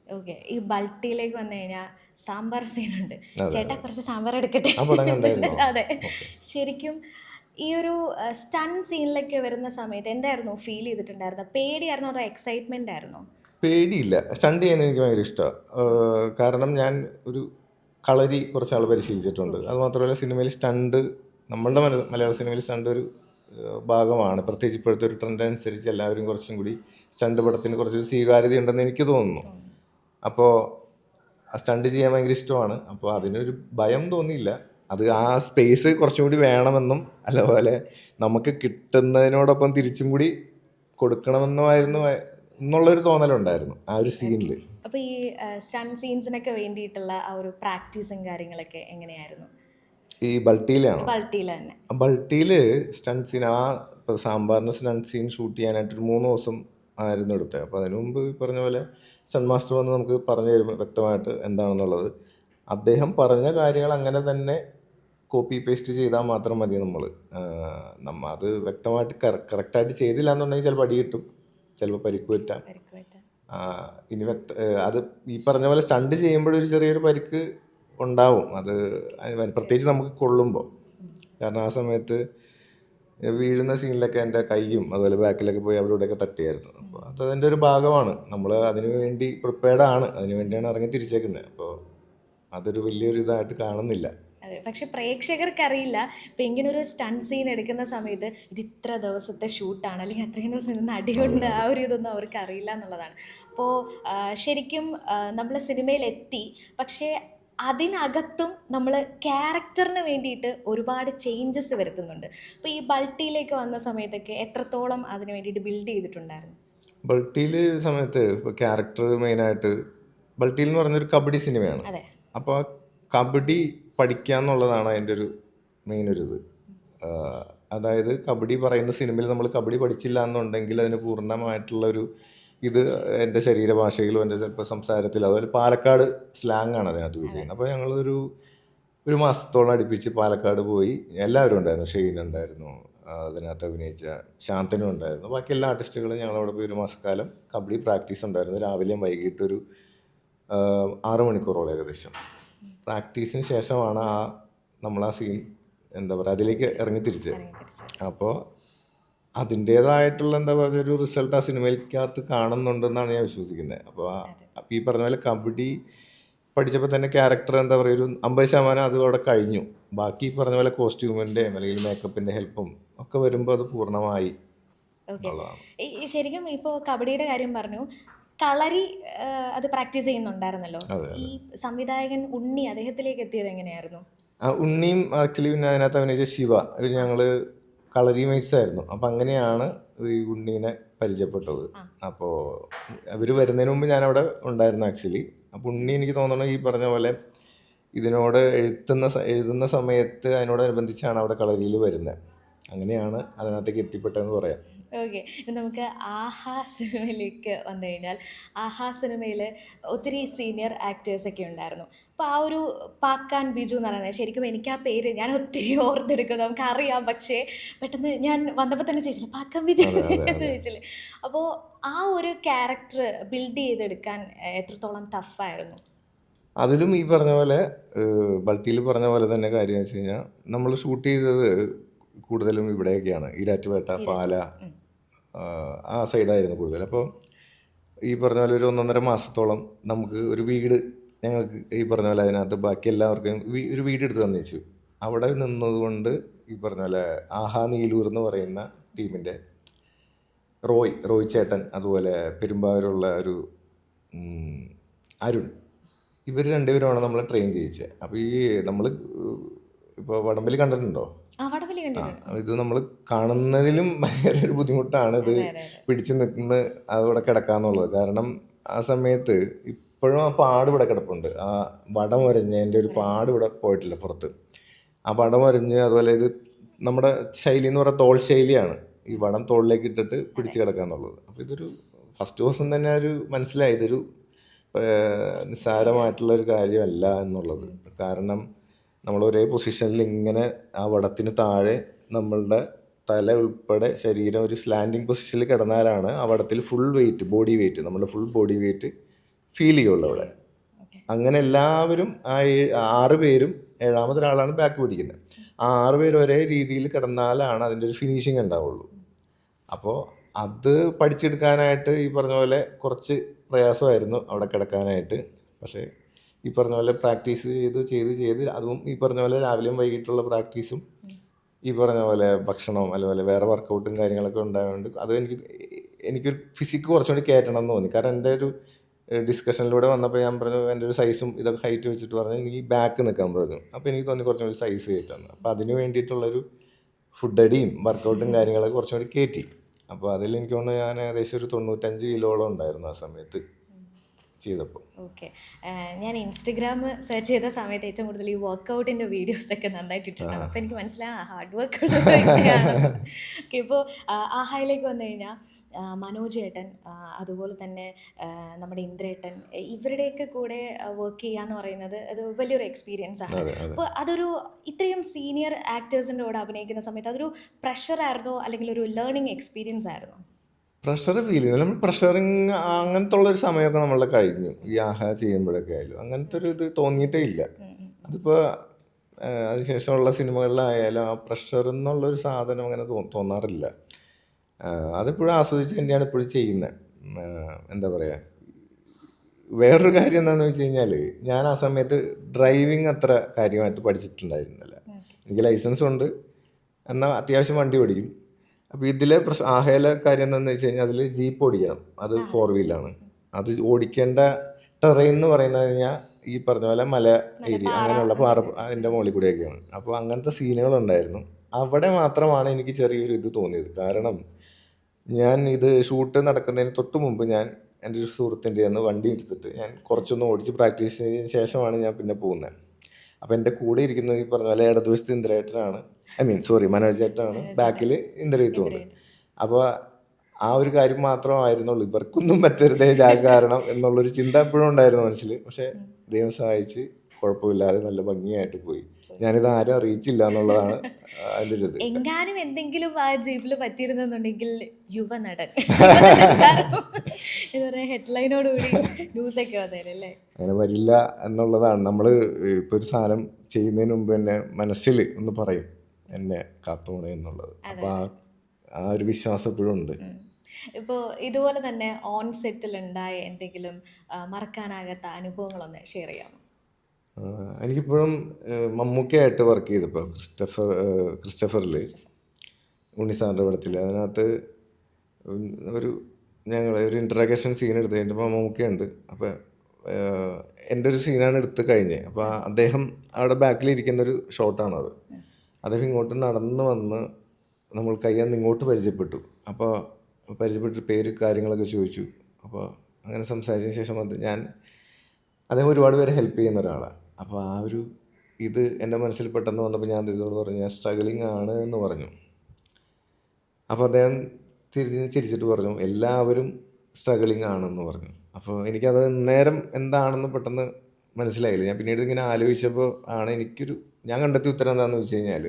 ഓക്കെ. ഈ ബൾട്ടിയിലേക്ക് വന്നു കഴിഞ്ഞാൽ സാമ്പാർ സീനുണ്ട്. ചേട്ടാ കുറച്ച് സാമ്പാർ എടുക്കട്ടെ. അതെ. ശരിക്കും ഈ ഒരു സ്റ്റൺ സീനിലേക്ക് വരുന്ന സമയത്ത് എന്തായിരുന്നു ഫീൽ ചെയ്തിട്ടുണ്ടായിരുന്നത്? പേടിയായിരുന്നോ അതോ എക്സൈറ്റ്മെൻ്റ് ആയിരുന്നോ? പേടിയില്ല. സ്റ്റണ്ട് ചെയ്യാൻ എനിക്ക് ഭയങ്കര ഇഷ്ടമാണ്. കാരണം ഞാൻ ഒരു കളരി കുറച്ചാൾ പരിശീലിച്ചിട്ടുണ്ട്. അതുമാത്രമല്ല സിനിമയിൽ സ്റ്റണ്ട്, നമ്മളുടെ മലയാള സിനിമയിൽ സ്റ്റണ്ട് ഒരു ഭാഗമാണ്. പ്രത്യേകിച്ച് ഇപ്പോഴത്തെ ഒരു ട്രെൻഡ് അനുസരിച്ച് എല്ലാവരും കുറച്ചും കൂടി സ്റ്റണ്ട് പടത്തിന് കുറച്ച് സ്വീകാര്യത ഉണ്ടെന്ന് എനിക്ക് തോന്നുന്നു. അപ്പോൾ ആ സ്റ്റണ്ട് ചെയ്യാൻ ഭയങ്കര ഇഷ്ടമാണ്. അപ്പോൾ അതിനൊരു ഭയം തോന്നിയില്ല. അത് ആ സ്പേസ് കുറച്ചും കൂടി വേണമെന്നും അതുപോലെ നമുക്ക് കിട്ടുന്നതിനോടൊപ്പം തിരിച്ചും കൂടി കൊടുക്കണമെന്നുമായിരുന്നു എന്നുള്ളൊരു തോന്നലുണ്ടായിരുന്നു ആ ഒരു സീനിൽ. അപ്പോൾ ഈ സ്റ്റൺ സീൻസിനൊക്കെ വേണ്ടിയിട്ടുള്ള ആ ഒരു പ്രാക്ടീസും കാര്യങ്ങളൊക്കെ എങ്ങനെയായിരുന്നു? ഈ ബൾട്ടിയിലാണോ? ബൾട്ടിയിൽ തന്നെ. ബൾട്ടിയിൽ സ്റ്റണ്ട് സീൻ, ആ സാമ്പാറിന് സ്റ്റണ്ട് സീൻ ഷൂട്ട് ചെയ്യാനായിട്ടൊരു 3 ദിവസം ആയിരുന്നു എടുത്തത്. അപ്പോൾ അതിനു മുമ്പ് ഈ പറഞ്ഞ പോലെ സ്റ്റണ്ട് മാസ്റ്റർ വന്ന് നമുക്ക് പറഞ്ഞു തരും വ്യക്തമായിട്ട് എന്താണെന്നുള്ളത്. അദ്ദേഹം പറഞ്ഞ കാര്യങ്ങൾ അങ്ങനെ തന്നെ കോപ്പി പേസ്റ്റ് ചെയ്താൽ മാത്രം മതി. നമ്മൾ അത് വ്യക്തമായിട്ട് കറക്റ്റായിട്ട് ചെയ്തില്ല എന്നുണ്ടെങ്കിൽ ചിലപ്പോൾ അടി കിട്ടും, ചിലപ്പോൾ പരിക്ക് പറ്റാം. ഇനി അത് ഈ പറഞ്ഞ പോലെ സ്റ്റണ്ട് ചെയ്യുമ്പോഴൊരു ചെറിയൊരു പരിക്ക് ഉണ്ടാവും. അത് പ്രത്യേകിച്ച് നമുക്ക് കൊള്ളുമ്പോൾ. കാരണം ആ സമയത്ത് വീഴുന്ന സീനിലൊക്കെ എൻ്റെ കൈയും അതുപോലെ ബാക്കിലൊക്കെ പോയി അവിടെ ഇവിടെയൊക്കെ തട്ടിയായിരുന്നു. അപ്പോൾ അതതിൻ്റെ ഒരു ഭാഗമാണ്. നമ്മൾ അതിനു വേണ്ടി പ്രിപ്പയർഡാണ്, അതിനു വേണ്ടിയാണ് ഇറങ്ങി തിരിച്ചേക്കുന്നത്. അപ്പോൾ അതൊരു വലിയൊരു ഇതായിട്ട് കാണുന്നില്ല. അതെ. പക്ഷെ പ്രേക്ഷകർക്ക് അറിയില്ല, ഇപ്പം ഇങ്ങനെ ഒരു സ്റ്റണ്ട് സീൻ എടുക്കുന്ന സമയത്ത് ഇത് ഇത്ര ദിവസത്തെ ഷൂട്ടാണ്, അല്ലെങ്കിൽ അത്രയും ദിവസം നിന്ന് അടികൊണ്ട് ആ ഒരു ഇതൊന്നും അവർക്ക് അറിയില്ല എന്നുള്ളതാണ്. അപ്പോൾ ശരിക്കും നമ്മൾ സിനിമയിലെത്തി, പക്ഷേ അതിനകത്തും നമ്മൾ ക്യാരക്ടറിന് വേണ്ടിയിട്ട് ഒരുപാട് ചേഞ്ചസ് വരുത്തുന്നുണ്ട്. അപ്പോൾ ഈ ബൾട്ടിയിലേക്ക് വന്ന സമയത്തൊക്കെ എത്രത്തോളം അതിന് വേണ്ടിയിട്ട് ബിൽഡ് ചെയ്തിട്ടുണ്ടായിരുന്നു? ബൾട്ടിയിൽ സമയത്ത് ഇപ്പോൾ ക്യാരക്ടർ മെയിനായിട്ട്, ബൾട്ടിയിൽ എന്ന് പറഞ്ഞൊരു കബഡി സിനിമയാണ്. അതെ. അപ്പോൾ കബഡി പഠിക്കുക എന്നുള്ളതാണ് അതിൻ്റെ ഒരു മെയിൻ ഒരു ഇത്. അതായത് കബഡി പറയുന്ന സിനിമയിൽ നമ്മൾ കബഡി പഠിച്ചില്ല എന്നുണ്ടെങ്കിൽ അതിന് പൂർണ്ണമായിട്ടുള്ളൊരു ഇത് എൻ്റെ ശരീരഭാഷയിലും എൻ്റെ ചിലപ്പോൾ സംസാരത്തിലും, അതുപോലെ പാലക്കാട് സ്ലാങ് ആണ് അതിനകത്ത് യൂസ് ചെയ്യുന്നത്. അപ്പോൾ ഞങ്ങളൊരു മാസത്തോളം അടുപ്പിച്ച് പാലക്കാട് പോയി. എല്ലാവരും ഉണ്ടായിരുന്നു. ഷെയ്ൻ ഉണ്ടായിരുന്നു, അതിനകത്ത് അഭിനയിച്ച ശാന്തനും ഉണ്ടായിരുന്നു. ബാക്കി എല്ലാ ആർട്ടിസ്റ്റുകളും ഞങ്ങളവിടെ പോയി 1 മാസക്കാലം കബഡി പ്രാക്ടീസ് ഉണ്ടായിരുന്നു. രാവിലെയും വൈകിട്ടൊരു 6 മണിക്കൂറോളം ഏകദേശം. പ്രാക്ടീസിന് ശേഷമാണ് നമ്മൾ ആ സീൻ എന്താ പറയുക അതിലേക്ക് ഇറങ്ങി തിരിച്ചത്. അപ്പോൾ അതിൻ്റേതായിട്ടുള്ള എന്താ പറയുക ഒരു റിസൾട്ട് ആ സിനിമയ്ക്കകത്ത് കാണുന്നുണ്ടെന്നാണ് ഞാൻ വിശ്വസിക്കുന്നത്. അപ്പോൾ ഈ പറഞ്ഞ പോലെ കബഡി പഠിച്ചപ്പോൾ തന്നെ ക്യാരക്ടർ എന്താ പറയുക ഒരു 50% അത് അവിടെ കഴിഞ്ഞു. ബാക്കി ഈ പറഞ്ഞ പോലെ കോസ്റ്റ്യൂമിൻ്റെയും അല്ലെങ്കിൽ മേക്കപ്പിൻ്റെ ഹെൽപ്പും ഒക്കെ വരുമ്പോൾ അത് പൂർണ്ണമായി എന്നുള്ളതാണ്. ശരിക്കും ഇപ്പോൾ കബഡിയുടെ കാര്യം പറഞ്ഞു, കളരി അത് പ്രാക്ടീസ് ചെയ്യുന്നുണ്ടായിരുന്നല്ലോ. ഈ സംവിധായകൻ ഉണ്ണി അദ്ദേഹത്തിലേക്ക് എത്തിയത് എങ്ങനെയായിരുന്നു? ഉണ്ണിയും ആക്ച്വലി പിന്നെ അതിനകത്ത് അഭിനയിച്ച ശിവ ഇവർ ഞങ്ങൾ കളരി മേറ്റ്സ് ആയിരുന്നു. അപ്പം അങ്ങനെയാണ് ഈ ഉണ്ണീനെ പരിചയപ്പെട്ടത്. അപ്പോൾ അവർ വരുന്നതിന് മുമ്പ് ഞാനവിടെ ഉണ്ടായിരുന്നു ആക്ച്വലി. അപ്പോൾ ഉണ്ണി എനിക്ക് തോന്നുന്നു ഈ പറഞ്ഞ പോലെ ഇതിനോട് എഴുതുന്ന സമയത്ത് അതിനോടനുബന്ധിച്ചാണ് അവിടെ കളരിയിൽ വരുന്നത്. അങ്ങനെയാണ് അതിനകത്തേക്ക് എത്തിപ്പെട്ടതെന്ന് പറയാം. ഓക്കെ, നമുക്ക് ആഹാ സിനിമയിലേക്ക് വന്നു കഴിഞ്ഞാൽ ആഹാ സിനിമയിൽ ഒത്തിരി സീനിയർ ആക്ടേഴ്സൊക്കെ ഉണ്ടായിരുന്നു. അപ്പോൾ ആ ഒരു പാക്കാൻ ബിജു എന്ന് പറയുന്നത് ശരിക്കും എനിക്ക് ആ പേര് ഞാൻ ഒത്തിരി ഓർത്തെടുക്കും, നമുക്കറിയാം. പക്ഷേ പെട്ടെന്ന് ഞാൻ വന്നപ്പോൾ തന്നെ ചോദിച്ചില്ല പാക്കാൻ ബിജു എന്ന് ചോദിച്ചില്ലേ. അപ്പോൾ ആ ഒരു ക്യാരക്ടർ ബിൽഡ് ചെയ്തെടുക്കാൻ എത്രത്തോളം ടഫായിരുന്നു? അതിലും ഈ പറഞ്ഞ പോലെ ബൾട്ടിയിൽ പറഞ്ഞ പോലെ തന്നെ കാര്യം വെച്ച് കഴിഞ്ഞാൽ നമ്മൾ ഷൂട്ട് ചെയ്തത് കൂടുതലും ഇവിടെയൊക്കെയാണ്, ഈരാറ്റുപേട്ട, പാല, ആ സൈഡായിരുന്നു കൂടുതൽ. അപ്പോൾ ഈ പറഞ്ഞ പോലെ ഒരു 1.5 മാസത്തോളം നമുക്ക് ഒരു വീട് ഞങ്ങൾക്ക് ഈ പറഞ്ഞ പോലെ അതിനകത്ത് ബാക്കി എല്ലാവർക്കും ഒരു വീട് എടുത്ത് തന്നിച്ചു. അവിടെ നിന്നതുകൊണ്ട് ഈ പറഞ്ഞ പോലെ ആഹാ നീലൂർ എന്ന് പറയുന്ന ടീമിൻ്റെ റോയ് ചേട്ടൻ, അതുപോലെ പെരുമ്പാവൂരുള്ള ഒരു അരുൺ, ഇവർ രണ്ടുപേരുമാണ് നമ്മളെ ട്രെയിൻ ചെയ്യിച്ചത്. അപ്പോൾ ഈ നമ്മൾ ഇപ്പോൾ വടംവലി കണ്ടിട്ടുണ്ടോ? ഇത് നമ്മൾ കാണുന്നതിലും ഭയങ്കര ഒരു ബുദ്ധിമുട്ടാണ് ഇത് പിടിച്ചു നിൽക്കുന്ന അവിടെ കിടക്കാന്നുള്ളത്. കാരണം ആ സമയത്ത് ഇപ്പോഴും ആ പാട് ഇവിടെ കിടപ്പുണ്ട്. ആ വടം വരഞ്ഞതിൻ്റെ ഒരു പാട് ഇവിടെ പോയിട്ടില്ല പുറത്ത്. ആ വടം വരഞ്ഞ് അതുപോലെ ഇത് നമ്മുടെ ശൈലി എന്ന് പറയുന്ന തോൾ ശൈലിയാണ്, ഈ വടം തോളിലേക്ക് ഇട്ടിട്ട് പിടിച്ച് കിടക്കാന്നുള്ളത്. അപ്പോൾ ഇതൊരു ഫസ്റ്റ് ദിവസം തന്നെ ഒരു മനസ്സിലായി ഇതൊരു നിസ്സാരമായിട്ടുള്ളൊരു കാര്യമല്ല എന്നുള്ളത്. കാരണം നമ്മൾ ഒരേ പൊസിഷനിൽ ഇങ്ങനെ ആ വടത്തിന് താഴെ നമ്മളുടെ തല ഉൾപ്പെടെ ശരീരം ഒരു സ്ലാൻഡിങ് പൊസിഷനിൽ കിടന്നാലാണ് ആ വടത്തിൽ ഫുൾ വെയിറ്റ്, ബോഡി വെയിറ്റ്, നമ്മുടെ ഫുൾ ബോഡി വെയിറ്റ് ഫീൽ ചെയ്യുള്ളൂ അവിടെ. അങ്ങനെ എല്ലാവരും ആ 6 പേരും 7ാമതൊരാളാണ് ബാക്ക് പിടിക്കുന്നത്. ആ 6 പേര് ഒരേ രീതിയിൽ കിടന്നാലാണ് അതിൻ്റെ ഒരു ഫിനിഷിങ് ഉണ്ടാവുള്ളൂ. അപ്പോൾ അത് പഠിച്ചെടുക്കാനായിട്ട് ഈ പറഞ്ഞ പോലെ കുറച്ച് പ്രയാസമായിരുന്നു അവിടെ കിടക്കാനായിട്ട്. പക്ഷേ ഈ പറഞ്ഞ പോലെ പ്രാക്ടീസ് ചെയ്ത് അതും ഈ പറഞ്ഞ പോലെ രാവിലെയും വൈകിട്ടുള്ള പ്രാക്ടീസും ഈ പറഞ്ഞ പോലെ ഭക്ഷണവും അതുപോലെ വേറെ വർക്കൗട്ടും കാര്യങ്ങളൊക്കെ ഉണ്ടായതുകൊണ്ട് അത് എനിക്കൊരു ഫിസിക്ക് കുറച്ചുകൂടി കയറ്റണം എന്ന് തോന്നി. കാരണം എൻ്റെ ഒരു ഡിസ്കഷനിലൂടെ വന്നപ്പോൾ ഞാൻ പറഞ്ഞു എൻ്റെ ഒരു സൈസും ഇതൊക്കെ ഹൈറ്റ് വെച്ചിട്ട് പറഞ്ഞു എനിക്ക് ബാക്ക് നിൽക്കാൻ പറഞ്ഞു. അപ്പോൾ എനിക്ക് തോന്നി കുറച്ചും കൂടി സൈസ് കയറ്റാന്ന്. അപ്പോൾ അതിന് വേണ്ടിയിട്ടുള്ളൊരു ഫുഡ് അടിയും വർക്കൗട്ടും കാര്യങ്ങളൊക്കെ കുറച്ചും കൂടി കയറ്റി. അപ്പോൾ അതിൽ എനിക്ക് തോന്നുന്നു ഞാൻ ഏകദേശം ഒരു 95 കിലോളം ഉണ്ടായിരുന്നു ആ സമയത്ത് ചെയ്തപ്പോൾ. ഓക്കെ, ഞാൻ ഇൻസ്റ്റഗ്രാം സെർച്ച് ചെയ്ത സമയത്ത് ഏറ്റവും കൂടുതൽ ഈ വർക്കൗട്ടിൻ്റെ വീഡിയോസൊക്കെ നന്നായിട്ട് ഇട്ടിട്ടുണ്ടാകും. അപ്പോൾ എനിക്ക് മനസ്സിലായി ഹാർഡ് വർക്ക് ഓക്കെ. ഇപ്പോൾ ആഹായിലേക്ക് വന്നു കഴിഞ്ഞാൽ മനോജ് ഏട്ടൻ, അതുപോലെ തന്നെ നമ്മുടെ ഇന്ദ്രേട്ടൻ, ഇവരുടെയൊക്കെ കൂടെ വർക്ക് ചെയ്യുക എന്ന് പറയുന്നത് അത് വലിയൊരു എക്സ്പീരിയൻസ് ആണ്. അപ്പോൾ അതൊരു ഇത്രയും സീനിയർ ആക്ടേഴ്സിൻ്റെ കൂടെ അഭിനയിക്കുന്ന സമയത്ത് അതൊരു പ്രഷറായിരുന്നോ അല്ലെങ്കിൽ ഒരു ലേണിംഗ് എക്സ്പീരിയൻസ് ആയിരുന്നോ? പ്രഷർ ഫീൽ ചെയ്തു. നമ്മൾ പ്രഷറിങ് അങ്ങനത്തെ ഉള്ളൊരു സമയമൊക്കെ നമ്മളുടെ കഴിഞ്ഞു. ഈ ആഹാ ചെയ്യുമ്പോഴൊക്കെ ആയാലും അങ്ങനത്തെ ഒരു ഇത് തോന്നിയിട്ടേ ഇല്ല. അതിപ്പോൾ അതിനുശേഷമുള്ള സിനിമകളിലായാലും ആ പ്രഷർ എന്നുള്ളൊരു സാധനം അങ്ങനെ തോന്നാറില്ല. അതെപ്പോഴും ആസ്വദിച്ച് തന്നെയാണ് ഇപ്പോഴും ചെയ്യുന്നത്. എന്താ പറയുക, വേറൊരു കാര്യം എന്താണെന്ന് വെച്ച് കഴിഞ്ഞാൽ ഞാൻ ആ സമയത്ത് ഡ്രൈവിങ് അത്ര കാര്യമായിട്ട് പഠിച്ചിട്ടുണ്ടായിരുന്നില്ല. എനിക്ക് ലൈസൻസ് ഉണ്ട്, എന്നാൽ അത്യാവശ്യം വണ്ടി ഓടിക്കും. അപ്പോൾ ഇതിലെ ആഹയിലെ കാര്യം എന്താണെന്ന് വെച്ച് കഴിഞ്ഞാൽ അതിൽ ജീപ്പ് ഓടിക്കണം. അത് 4 വീലാണ്. അത് ഓടിക്കേണ്ട ടെറൈൻ എന്ന് പറയുന്നത് കഴിഞ്ഞാൽ ഈ പറഞ്ഞ പോലെ മല ഏരിയ അങ്ങനെയുള്ള അതിൻ്റെ മുകളിൽ കൂടെയൊക്കെയാണ്. അപ്പോൾ അങ്ങനത്തെ സീനുകളുണ്ടായിരുന്നു. അവിടെ മാത്രമാണ് എനിക്ക് ചെറിയൊരു ഇത് തോന്നിയത്. കാരണം ഞാൻ ഇത് ഷൂട്ട് നടക്കുന്നതിന് തൊട്ട് മുമ്പ് ഞാൻ എൻ്റെ ഒരു സുഹൃത്തിൻ്റെ നിന്ന് വണ്ടി എടുത്തിട്ട് ഞാൻ കുറച്ചൊന്ന് ഓടിച്ച് പ്രാക്ടീസ് ചെയ്തതിന് ശേഷമാണ് ഞാൻ പിന്നെ പോകുന്നത്. അപ്പോൾ എൻ്റെ കൂടെ ഇരിക്കുന്നത് ഈ പറഞ്ഞ പോലെ ഇടതുവശത്ത് ഇന്ദ്രേട്ടനാണ്, മനോജ് ചേട്ടനാണ്, ബാക്കിൽ ഇന്ദ്രജിത്തും ഉണ്ട്. അപ്പോൾ ആ ഒരു കാര്യം മാത്രമായിരുന്നുള്ളൂ, ഇവർക്കൊന്നും പറ്റരുതേ കാരണം എന്നുള്ളൊരു ചിന്ത എപ്പോഴും ഉണ്ടായിരുന്നു മനസ്സിൽ. പക്ഷേ ദൈവം സഹായിച്ച് കുഴപ്പമില്ലാതെ നല്ല ഭംഗിയായിട്ട് പോയി. ഞാനിത് ആരും അറിയിച്ചില്ല എന്നുള്ളതാണ് അതിൻ്റെ ഒരു ഇത്. എങ്ങാനും എന്തെങ്കിലും ആ ജീപ്പിൽ പറ്റിയിരുന്നെന്നുണ്ടെങ്കിൽ യുവനടൻ എന്ന് പറയാ ഹെഡ്ലൈനോടുകൂടി ന്യൂസൊക്കെ വന്നേരല്ലേ. അങ്ങനെ വരില്ല എന്നുള്ളതാണ്. നമ്മൾ ഇപ്പോൾ ഒരു സാധനം ചെയ്യുന്നതിന് മുമ്പ് തന്നെ മനസ്സിൽ ഒന്ന് പറയും എന്നെ കാത്തോണേ എന്നുള്ളത്. അപ്പോൾ ആ ഒരു വിശ്വാസം എപ്പോഴും ഉണ്ട്. ഇപ്പോൾ ഇതുപോലെ തന്നെ ഓൺ സെറ്റിൽ ഉണ്ടായ എന്തെങ്കിലും മറക്കാനാകാത്ത അനുഭവങ്ങളൊന്ന് ഷെയർ ചെയ്യാമോ? എനിക്കിപ്പോഴും മമ്മൂക്കയായിട്ട് വർക്ക് ചെയ്തപ്പോൾ ക്രിസ്റ്റഫറിൽ ഉണ്ണിസാറിൻ്റെ പടത്തിൽ അതിനകത്ത് ഒരു ഞങ്ങൾ ഒരു ഇൻട്രാഗേഷൻ സീൻ എടുത്ത് കഴിഞ്ഞപ്പോൾ മമ്മൂക്കയുണ്ട്. അപ്പോൾ എൻ്റെ ഒരു സീനാണ് എടുത്ത് കഴിഞ്ഞത്. അപ്പോൾ അദ്ദേഹം അവിടെ ബാക്കിലിരിക്കുന്നൊരു ഷോട്ടാണത്. അദ്ദേഹം ഇങ്ങോട്ട് നടന്ന് വന്ന് നമ്മൾ കയ്യാന്ന് ഇങ്ങോട്ട് പരിചയപ്പെട്ടു. അപ്പോൾ പരിചയപ്പെട്ട് പേര് കാര്യങ്ങളൊക്കെ ചോദിച്ചു. അപ്പോൾ അങ്ങനെ സംസാരിച്ചതിന് ശേഷം അദ്ദേഹം ഒരുപാട് പേരെ ഹെൽപ്പ് ചെയ്യുന്ന ഒരാളാണ്. അപ്പോൾ ആ ഒരു ഇത് എൻ്റെ മനസ്സിൽ പെട്ടെന്ന് വന്നപ്പോൾ ഞാൻ ഇതോട് പറഞ്ഞു ഞാൻ സ്ട്രഗിളിങ് ആണ് എന്ന് പറഞ്ഞു. അപ്പോൾ അദ്ദേഹം ചിരിച്ചിട്ട് പറഞ്ഞു എല്ലാവരും സ്ട്രഗിളിങ് ആണെന്ന് പറഞ്ഞു. അപ്പോൾ എനിക്കത് നേരം എന്താണെന്ന് പെട്ടെന്ന് മനസ്സിലായില്ല. ഞാൻ പിന്നീട് ഇങ്ങനെ ആലോചിച്ചപ്പോൾ ഞാൻ കണ്ടെത്തിയ ഉത്തരം എന്താണെന്ന് വെച്ച് കഴിഞ്ഞാൽ,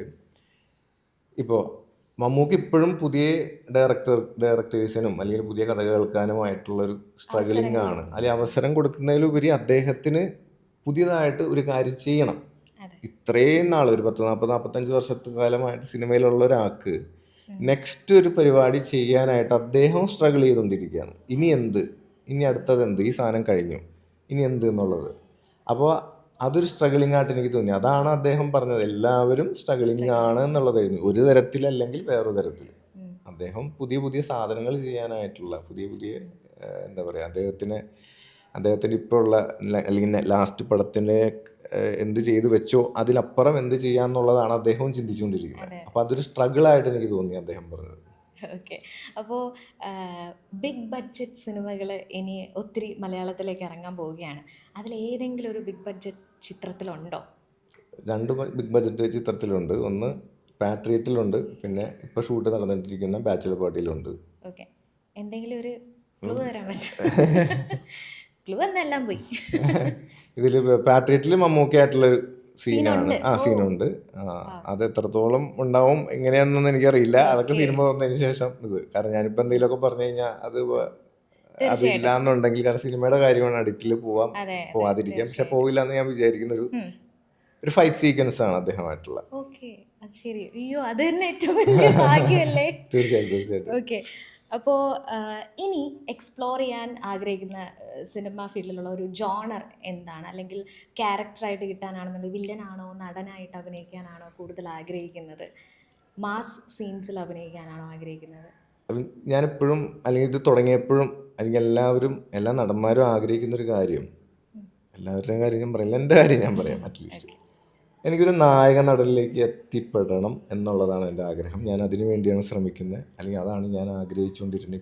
ഇപ്പോൾ മമ്മൂക്ക് ഇപ്പോഴും പുതിയ ഡയറക്ടേഴ്സിനും അല്ലെങ്കിൽ പുതിയ കഥ കേൾക്കാനുമായിട്ടുള്ളൊരു സ്ട്രഗിളിങ് ആണ്. അല്ലെങ്കിൽ അവസരം കൊടുക്കുന്നതിലുപരി അദ്ദേഹത്തിന് പുതിയതായിട്ട് ഒരു കാര്യം ചെയ്യണം. ഇത്രയും നാൾ ഒരു 40-45 വർഷക്കാലമായിട്ട് സിനിമയിലുള്ള ഒരാൾക്ക് നെക്സ്റ്റ് ഒരു പരിപാടി ചെയ്യാനായിട്ട് അദ്ദേഹം സ്ട്രഗിൾ ചെയ്തുകൊണ്ടിരിക്കുകയാണ്. ഇനി അടുത്തത് എന്ത്, ഈ സാധനം കഴിഞ്ഞു, ഇനി എന്ത് എന്നുള്ളത്. അപ്പോൾ അതൊരു സ്ട്രഗിളിംഗ് ആയിട്ട് എനിക്ക് തോന്നി. അതാണ് അദ്ദേഹം പറഞ്ഞത് എല്ലാവരും സ്ട്രഗിളിംഗ് ആണ് എന്നുള്ളതായിരുന്നു. ഒരു തരത്തിലല്ലെങ്കിൽ വേറൊരു തരത്തിൽ അദ്ദേഹം പുതിയ പുതിയ സാധനങ്ങൾ ചെയ്യാനായിട്ടുള്ള പുതിയ എന്താ പറയുക അദ്ദേഹത്തിന് ഇപ്പോൾ ഉള്ള അല്ലെങ്കിൽ ലാസ്റ്റ് പടത്തിന് എന്ത് ചെയ്ത് വെച്ചോ അതിലപ്പുറം എന്ത് ചെയ്യാന്നുള്ളതാണ് അദ്ദേഹവും ചിന്തിച്ചുകൊണ്ടിരിക്കുന്നത്. അപ്പോൾ അതൊരു സ്ട്രഗിളായിട്ട് എനിക്ക് തോന്നി അദ്ദേഹം പറഞ്ഞത്. ഓക്കെ. അപ്പോൾ ബിഗ് ബഡ്ജറ്റ് സിനിമകൾ ഇനി ഒത്തിരി മലയാളത്തിലേക്ക് ഇറങ്ങാൻ പോവുകയാണ്. അതിലേതെങ്കിലും ഒരു ബിഗ് ബഡ്ജറ്റ് ചിത്രത്തിലുണ്ടോ? 2 ബിഗ് ബഡ്ജറ്റ് ചിത്രത്തിലുണ്ട്. ഒന്ന് പാട്രിയറ്റിലുണ്ട്, പിന്നെ ഇപ്പോൾ ഷൂട്ട് നടന്നിട്ടിരിക്കുന്ന ബാച്ചിലർ പാർട്ടിയിലുണ്ട്. ഓക്കെ. എന്തെങ്കിലും ഒരു ക്ലൂ തരാൻ പറ്റും? ക്ലൂ എന്നെല്ലാം പോയി. ഇതിൽ പാട്രിയറ്റിൽ മമ്മൂക്കയായിട്ടുള്ളൊരു സീനുണ്ട്. അത് എത്രത്തോളം ഉണ്ടാവും എങ്ങനെയാണെന്നൊന്നും എനിക്കറിയില്ല. അതൊക്കെ സിനിമ വന്നതിന് ശേഷം കാരണം ഞാനിപ്പോൾ എന്തെങ്കിലുമൊക്കെ പറഞ്ഞു കഴിഞ്ഞാൽ അതില്ലാന്നുണ്ടെങ്കിൽ, കാരണം സിനിമയുടെ കാര്യമാണ്, എഡിറ്റിൽ പോവാതിരിക്കാം. പക്ഷെ പോവില്ല എന്ന് ഞാൻ വിചാരിക്കുന്ന ഒരു ഫൈറ്റ് സീക്വൻസ് ആണ് അദ്ദേഹമായിട്ടുള്ള. തീർച്ചയായിട്ടും. ഓക്കെ. അപ്പോൾ ഇനി എക്സ്പ്ലോർ ചെയ്യാൻ ആഗ്രഹിക്കുന്ന സിനിമ ഫീൽഡിലുള്ള ഒരു ജോണർ എന്താണ്? അല്ലെങ്കിൽ ക്യാരക്ടറായിട്ട് കിട്ടാനാണെന്നുണ്ടെങ്കിൽ വില്ലനാണോ നടനായിട്ട് അഭിനയിക്കാനാണോ കൂടുതൽ ആഗ്രഹിക്കുന്നത്? മാസ് സീൻസിൽ അഭിനയിക്കാനാണോ ആഗ്രഹിക്കുന്നത്? ഞാനെപ്പോഴും അല്ലെങ്കിൽ ഇത് തുടങ്ങിയപ്പോഴും അല്ലെങ്കിൽ എല്ലാ നടന്മാരും ആഗ്രഹിക്കുന്നൊരു കാര്യം, എല്ലാവരുടെയും കാര്യം ഞാൻ പറയില്ല, എൻ്റെ കാര്യം ഞാൻ പറയാം. അറ്റ്ലീസ്റ്റ് എനിക്കൊരു നായക നടനിലേക്ക് എത്തിപ്പെടണം എന്നുള്ളതാണ് എൻ്റെ ആഗ്രഹം. ഞാൻ അതിനു വേണ്ടിയാണ് ശ്രമിക്കുന്നത്, അല്ലെങ്കിൽ അതാണ് ഞാൻ ആഗ്രഹിച്ചുകൊണ്ടിരുന്നത്.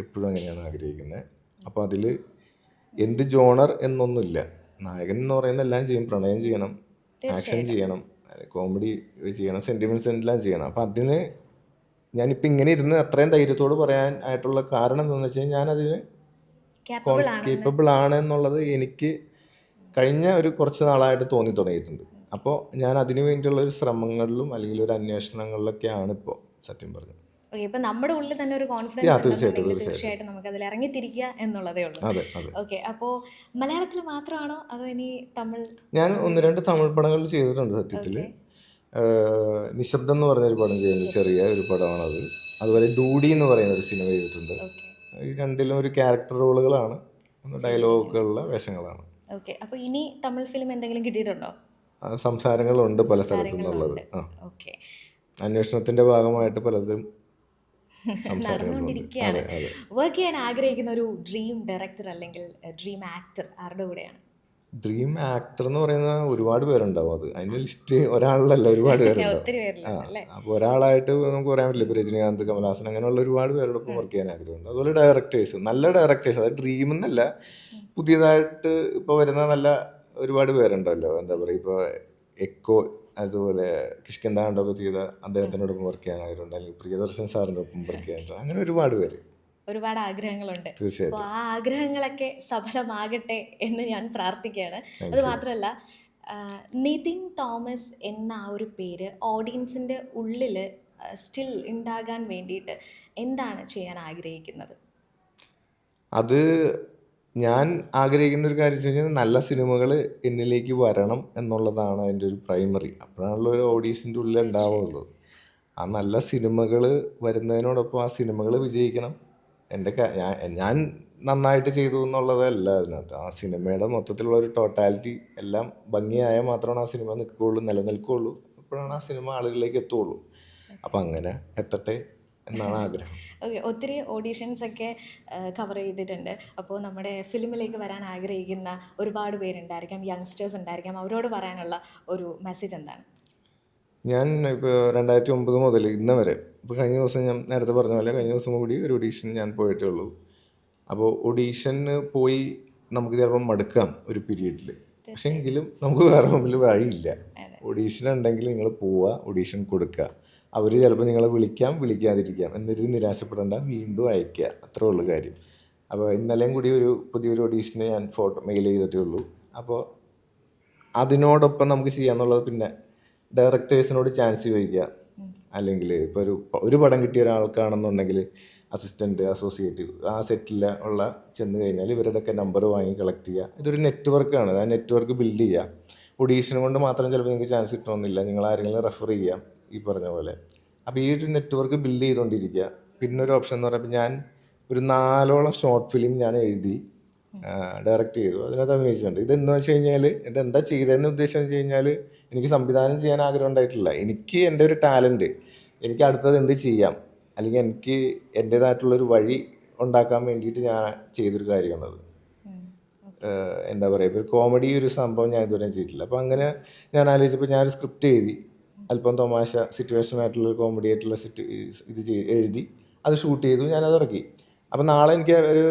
എപ്പോഴും അങ്ങനെയാണ് ആഗ്രഹിക്കുന്നത്. അപ്പോൾ അതിൽ എന്ത് ജോണർ എന്നൊന്നുമില്ല. നായകൻ എന്ന് പറയുന്ന എല്ലാം ചെയ്യും. പ്രണയം ചെയ്യണം, ആക്ഷൻ ചെയ്യണം, കോമഡി ചെയ്യണം, സെൻറ്റിമെൻറ്റ്സ് എല്ലാം ചെയ്യണം. അപ്പോൾ അതിന് ഞാനിപ്പോൾ ഇങ്ങനെ ഇരുന്ന് അത്രയും ധൈര്യത്തോട് പറയാൻ ആയിട്ടുള്ള കാരണം എന്താണെന്ന് വെച്ച് കഴിഞ്ഞാൽ ഞാനതിന് കേപ്പബിൾ ആണ് എന്നുള്ളത് എനിക്ക് കഴിഞ്ഞ ഒരു കുറച്ച് നാളായിട്ട് തോന്നി തുടങ്ങിയിട്ടുണ്ട്. അപ്പോൾ ഞാൻ അതിനു വേണ്ടിയുള്ള ഒരു ശ്രമങ്ങളിലും അല്ലെങ്കിൽ ഒരു അന്വേഷണങ്ങളിലൊക്കെയാണ് ഇപ്പോൾ സത്യം പറഞ്ഞത്. ഇപ്പം നമ്മുടെ ഉള്ളിൽ തന്നെ ഒരു കോൺഫിഡൻസ് തീർച്ചയായിട്ടും നമുക്ക് അതിൽ ഇറങ്ങിത്തിരിക്കുക എന്നുള്ളതേ ഉള്ളൂ. ഓക്കെ. അപ്പോൾ മലയാളത്തിൽ മാത്രമാണോ അതോ ഇനി തമിഴ്? ഞാൻ 1-2 തമിഴ് പടങ്ങൾ ചെയ്തിട്ടുണ്ട് സത്യത്തിൽ. നിശബ്ദം എന്ന് പറഞ്ഞൊരു പടം ചെയ്യുന്നത്, ചെറിയ ഒരു പടമാണത്. അതുപോലെ ഡൂഡി എന്ന് പറയുന്ന ഒരു സിനിമ ചെയ്തിട്ടുണ്ട്. ഈ രണ്ടിലും ഒരു ക്യാരക്ടർ റോളുകളാണ്, ഡയലോഗുകളുള്ള വേഷങ്ങളാണ്. ഓക്കെ. അപ്പോൾ ഇനി തമിഴ് ഫിലിം എന്തെങ്കിലും കിട്ടിയിട്ടുണ്ടോ? സംസാരങ്ങളുണ്ട് പല സ്ഥലത്തു നിന്നുള്ളത്. അന്വേഷണത്തിന്റെ ഭാഗമായിട്ട് പലതും നടന്നുകൊണ്ടിരിക്കുകയാണ്. വർക്ക് ചെയ്യാൻ ആഗ്രഹിക്കുന്ന ഒരു ഡ്രീം ഡയറക്ടർ അല്ലെങ്കിൽ ഡ്രീം ആക്ടർ ആരുടെ കൂടെയാണ്? ഡ്രീം ആക്ടർ എന്ന് പറയുന്ന ഒരുപാട് പേരുണ്ടാവും. അതിൻ്റെ ലിസ്റ്റ് ഒരാളിലല്ല, ഒരുപാട് പേരുണ്ടാവും. അപ്പോൾ ഒരാളായിട്ട് നമുക്ക് പറയാൻ പറ്റില്ല. ഇപ്പോൾ രജനീകാന്ത്, കമൽഹാസൻ, അങ്ങനെയുള്ള ഒരുപാട് പേരോടൊപ്പം വർക്ക് ചെയ്യാൻ ആഗ്രഹമുണ്ട്. അതുപോലെ ഡയറക്ടേഴ്സ്, നല്ല ഡയറക്ടേഴ്സ്, അത് ഡ്രീം എന്നല്ല, പുതിയതായിട്ട് ഇപ്പോൾ വരുന്ന നല്ല ഒരുപാട് പേരുണ്ടല്ലോ. എന്താ പറയുക, ഇപ്പോൾ എക്കോ, അതുപോലെ കിഷ്കിന്താണ്ടൊക്കെ ചെയ്ത അദ്ദേഹത്തിനോടൊപ്പം വർക്ക് ചെയ്യാൻ ആഗ്രഹമുണ്ട്. അല്ലെങ്കിൽ പ്രിയദർശൻ സാറിൻ്റെ ഒപ്പം വർക്ക് ചെയ്യാനുണ്ട്. അങ്ങനെ ഒരുപാട് പേര്, ഒരുപാട് ആഗ്രഹങ്ങളുണ്ട്. തീർച്ചയായിട്ടും. അപ്പോൾ ആ ആഗ്രഹങ്ങളൊക്കെ സഫലമാകട്ടെ എന്ന് ഞാൻ പ്രാർത്ഥിക്കുകയാണ്. അത് മാത്രമല്ല നിതിൻ തോമസ് എന്ന ആ ഒരു പേര് ഓഡിയൻസിൻ്റെ ഉള്ളിൽ സ്റ്റിൽ ഉണ്ടാകാൻ വേണ്ടിയിട്ട് എന്താണ് ചെയ്യാൻ ആഗ്രഹിക്കുന്നത്? അത് ഞാൻ ആഗ്രഹിക്കുന്ന ഒരു കാര്യം വെച്ച് കഴിഞ്ഞാൽ നല്ല സിനിമകൾ എന്നിലേക്ക് വരണം എന്നുള്ളതാണ് അതിൻ്റെ ഒരു പ്രൈമറി. അപ്പോഴാണല്ലോ ഒരു ഓഡീഷൻ്റെ ഉള്ളിൽ ഉണ്ടാവുള്ളൂ. ആ നല്ല സിനിമകൾ വരുന്നതിനോടൊപ്പം ആ സിനിമകൾ വിജയിക്കണം. ഞാൻ നന്നായിട്ട് ചെയ്തു എന്നുള്ളതല്ല അതിനകത്ത്. ആ സിനിമയുടെ മൊത്തത്തിലുള്ള ഒരു ടോട്ടാലിറ്റി എല്ലാം ഭംഗിയായാൽ മാത്രമാണ് ആ സിനിമ നിൽക്കുകയുള്ളൂ, നിലനിൽക്കുകയുള്ളൂ. അപ്പോഴാണ് ആ സിനിമ ആളുകളിലേക്ക് എത്തുകയുള്ളൂ. അപ്പം അങ്ങനെ എത്തട്ടെ എന്നാണ് ആഗ്രഹം. ഓക്കെ, ഒത്തിരി ഓഡീഷൻസൊക്കെ കവർ ചെയ്തിട്ടുണ്ട്. അപ്പോൾ നമ്മുടെ ഫിലിമിലേക്ക് വരാൻ ആഗ്രഹിക്കുന്ന ഒരുപാട് പേരുണ്ടായിരിക്കാം, യങ്സ്റ്റേഴ്സ് ഉണ്ടായിരിക്കാം. അവരോട് പറയാനുള്ള ഒരു മെസ്സേജ് എന്താണ്? ഞാൻ ഇപ്പോൾ 2009 മുതൽ ഇന്ന് വരെ, ഇപ്പോൾ കഴിഞ്ഞ ദിവസം ഞാൻ നേരത്തെ പറഞ്ഞ പോലെ കഴിഞ്ഞ ദിവസം കൂടി ഒരു ഓഡീഷൻ ഞാൻ പോയിട്ടേ ഉള്ളൂ. അപ്പോൾ ഓഡീഷന് പോയി നമുക്ക് ചിലപ്പോൾ മടുക്കാം ഒരു പീരീഡിൽ. പക്ഷെ എങ്കിലും നമുക്ക് വേറെ മുമ്പിൽ വഴിയില്ല. ഓഡീഷൻ ഉണ്ടെങ്കിൽ നിങ്ങൾ പോവുക, ഓഡീഷൻ കൊടുക്കുക. അവർ ചിലപ്പോൾ നിങ്ങളെ വിളിക്കാം, വിളിക്കാതിരിക്കാം. എന്നിട്ട് നിരാശപ്പെടേണ്ട, വീണ്ടും അയക്കുക. അത്രേ ഉള്ളൂ കാര്യം. അപ്പോൾ ഇന്നലെയും കൂടി ഒരു പുതിയൊരു ഓഡീഷന് ഞാൻ ഫോട്ടോ മെയിൽ ചെയ്തിട്ടേ ഉള്ളൂ. അപ്പോൾ അതിനോടൊപ്പം നമുക്ക് ചെയ്യാന്നുള്ളത് പിന്നെ ഡയറക്ടേഴ്സിനോട് ചാൻസ് ചോദിക്കുക. അല്ലെങ്കിൽ ഇപ്പോൾ ഒരു പടം കിട്ടിയ ഒരാൾക്കാണെന്നുണ്ടെങ്കിൽ അസിസ്റ്റൻറ്റ്, അസോസിയേറ്റ് ആ സെറ്റിൽ ഉള്ള ചെന്ന് കഴിഞ്ഞാൽ ഇവരുടെയൊക്കെ നമ്പർ വാങ്ങി കളക്ട് ചെയ്യുക. ഇതൊരു നെറ്റ്വർക്കാണ്. ആ നെറ്റ്വർക്ക് ബിൽഡ് ചെയ്യുക. ഓഡീഷൻ കൊണ്ട് മാത്രം ചിലപ്പോൾ നിങ്ങൾക്ക് ചാൻസ് കിട്ടണമെന്നില്ല. നിങ്ങൾ ആരെങ്കിലും റെഫർ ചെയ്യാം ഈ പറഞ്ഞ പോലെ. അപ്പോൾ ഈ ഒരു നെറ്റ്വർക്ക് ബിൽഡ് ചെയ്തുകൊണ്ടിരിക്കുക. പിന്നെ ഒരു ഓപ്ഷൻ എന്ന് പറയുമ്പോൾ ഞാൻ ഒരു 4ഓളം ഷോർട്ട് ഫിലിം ഞാൻ എഴുതി ഡയറക്റ്റ് ചെയ്തു, അതിനകത്ത് അഭിനയിച്ചിട്ടുണ്ട്. ഇതെന്ന് വെച്ച് കഴിഞ്ഞാൽ ഇതെന്താ ചെയ്തതെന്ന് ഉദ്ദേശം വെച്ച് കഴിഞ്ഞാൽ എനിക്ക് സംവിധാനം ചെയ്യാൻ ആഗ്രഹം ഉണ്ടായിട്ടില്ല. എനിക്ക് എൻ്റെ ഒരു ടാലൻറ്റ്, എനിക്ക് അടുത്തത് എന്ത് ചെയ്യാം, അല്ലെങ്കിൽ എനിക്ക് എൻ്റേതായിട്ടുള്ളൊരു വഴി ഉണ്ടാക്കാൻ വേണ്ടിയിട്ട് ഞാൻ ചെയ്തൊരു കാര്യമാണത്. എന്താ പറയുക, ഇപ്പോൾ ഒരു കോമഡി ഒരു സംഭവം ഞാൻ ഇതുവരെ ചെയ്തിട്ടില്ല. അപ്പോൾ അങ്ങനെ ഞാൻ ആലോചിച്ചപ്പോൾ ഞാനൊരു സ്ക്രിപ്റ്റ് എഴുതി, അല്പം തമാശ സിറ്റുവേഷനായിട്ടുള്ളൊരു കോമഡി ആയിട്ടുള്ള എഴുതി, അത് ഷൂട്ട് ചെയ്തു, ഞാനത് ഇറക്കി. അപ്പോൾ നാളെ എനിക്ക് ഒരു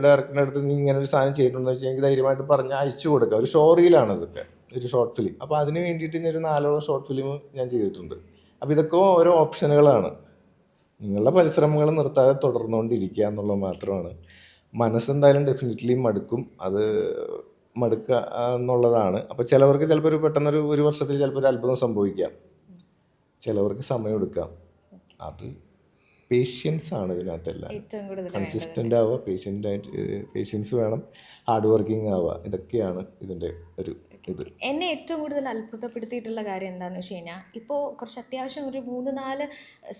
ഡയറക്ടറിൻ്റെ അടുത്ത് നീ ഇങ്ങനെ ഒരു സാധനം ചെയ്തിട്ടുണ്ടെന്ന് വെച്ചാൽ എനിക്ക് ധൈര്യമായിട്ട് പറഞ്ഞ് അയച്ചു കൊടുക്കാം. ഒരു ഷോറിയിലാണ് ഇതൊക്കെ, ഒരു ഷോർട്ട് ഫിലിം. അപ്പോൾ അതിന് വേണ്ടിയിട്ട് ഞാൻ ഒരു 4ഓളം ഷോർട്ട് ഫിലിം ഞാൻ ചെയ്തിട്ടുണ്ട്. അപ്പോൾ ഇതൊക്കെ ഓരോ ഓപ്ഷനുകളാണ്. നിങ്ങളുടെ പരിശ്രമങ്ങൾ നിർത്താതെ തുടർന്നുകൊണ്ടിരിക്കുക എന്നുള്ളത് മാത്രമാണ്. മനസ്സെന്തായാലും ഡെഫിനറ്റ്ലി മടുക്കും. അത് മടുക്കുക എന്നുള്ളതാണ്. അപ്പോൾ ചിലവർക്ക് ചിലപ്പോൾ ഒരു വർഷത്തിൽ ചിലപ്പോൾ ഒരു അത്ഭുതം സംഭവിക്കാം, ചിലവർക്ക് സമയം എടുക്കാം. അത് പേഷ്യൻസ് ആണ് ഇതിനകത്തെല്ലാം. ഏറ്റവും കൂടുതൽ കൺസിസ്റ്റൻ്റ് ആവുക, പേഷ്യൻസ് വേണം, ഹാർഡ് വർക്കിംഗ് ആവുക. ഇതൊക്കെയാണ് ഇതിൻ്റെ ഒരു ഇത്. എന്നെ ഏറ്റവും കൂടുതൽ അത്ഭുതപ്പെടുത്തിയിട്ടുള്ള കാര്യം എന്താണെന്ന് വെച്ച് കഴിഞ്ഞാൽ, ഇപ്പോൾ കുറച്ച് അത്യാവശ്യം ഒരു 3-4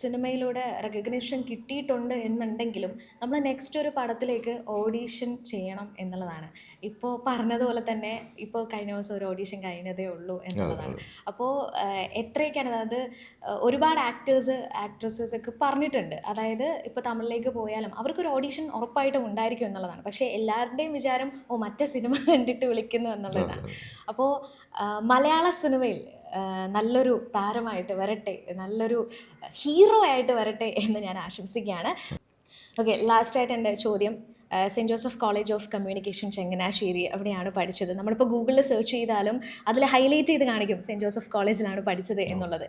സിനിമയിലൂടെ റെക്കഗ്നിഷൻ കിട്ടിയിട്ടുണ്ട് എന്നുണ്ടെങ്കിലും നമ്മൾ നെക്സ്റ്റ് ഒരു പടത്തിലേക്ക് ഓഡീഷൻ ചെയ്യണം എന്നുള്ളതാണ്. ഇപ്പോൾ പറഞ്ഞതുപോലെ തന്നെ ഇപ്പോൾ കഴിഞ്ഞ ദിവസം ഒരു ഓഡീഷൻ കഴിഞ്ഞതേ ഉള്ളൂ എന്നുള്ളതാണ്. അപ്പോൾ എത്രയൊക്കെയാണ്, അതായത് ഒരുപാട് ആക്ട്രസസ് ഒക്കെ പറഞ്ഞിട്ടുണ്ട്, അതായത് ഇപ്പോൾ തമിഴിലേക്ക് പോയാലും അവർക്കൊരു ഓഡീഷൻ ഉറപ്പായിട്ടും ഉണ്ടായിരിക്കും എന്നുള്ളതാണ്. പക്ഷേ എല്ലാവരുടെയും വിചാരം മറ്റേ സിനിമ കണ്ടിട്ട് വിളിക്കുന്നു എന്നുള്ളതാണ്. അപ്പോൾ മലയാള സിനിമയിൽ നല്ലൊരു താരമായിട്ട് വരട്ടെ, നല്ലൊരു ഹീറോ ആയിട്ട് വരട്ടെ എന്ന് ഞാൻ ആശംസിക്കുകയാണ്. ഓക്കെ, ലാസ്റ്റായിട്ട് എൻ്റെ ചോദ്യം, saint Joseph college of communication Changanassery, അവിടെയാണ് പഠിച്ചത്. നമ്മളിപ്പോൾ ഗൂഗിളിൽ സെർച്ച് ചെയ്താലും അതിൽ ഹൈലൈറ്റ് ചെയ്ത് കാണിക്കും സെൻറ്റ് ജോസഫ് കോളേജിലാണ് പഠിച്ചത് എന്നുള്ളത്.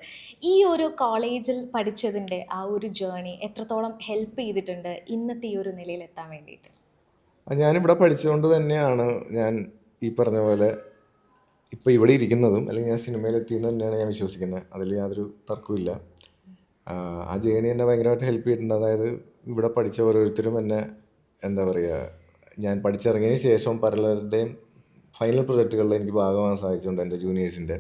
ഈ ഒരു കോളേജിൽ പഠിച്ചതിൻ്റെ ആ ഒരു ജേർണി എത്രത്തോളം ഹെൽപ്പ് ചെയ്തിട്ടുണ്ട് ഇന്നത്തെ ഈ ഒരു നിലയിലെത്താൻ വേണ്ടിയിട്ട്? ഞാനിവിടെ പഠിച്ചുകൊണ്ട് തന്നെയാണ് ഞാൻ ഈ പറഞ്ഞ പോലെ ഇപ്പോൾ ഇവിടെ ഇരിക്കുന്നതും, അല്ലെങ്കിൽ ഞാൻ സിനിമയിലെത്തിയെന്ന് തന്നെയാണ് ഞാൻ വിശ്വസിക്കുന്നത്. അതിൽ യാതൊരു തർക്കമില്ല. ആ ജേണി എന്നെ ഭയങ്കരമായിട്ട് ഹെൽപ്പ് ചെയ്തിട്ടുണ്ട്. അതായത് ഇവിടെ പഠിച്ച ഓരോരുത്തരും എന്നെ, എന്താ പറയുക, ഞാൻ പഠിച്ചിറങ്ങിയതിന് ശേഷം പലരുടെയും ഫൈനൽ പ്രൊജക്റ്റുകളിൽ എനിക്ക് ഭാഗമാകാൻ സാധിച്ചിട്ടുണ്ട്, എൻ്റെ ജൂനിയേഴ്സിൻ്റെ.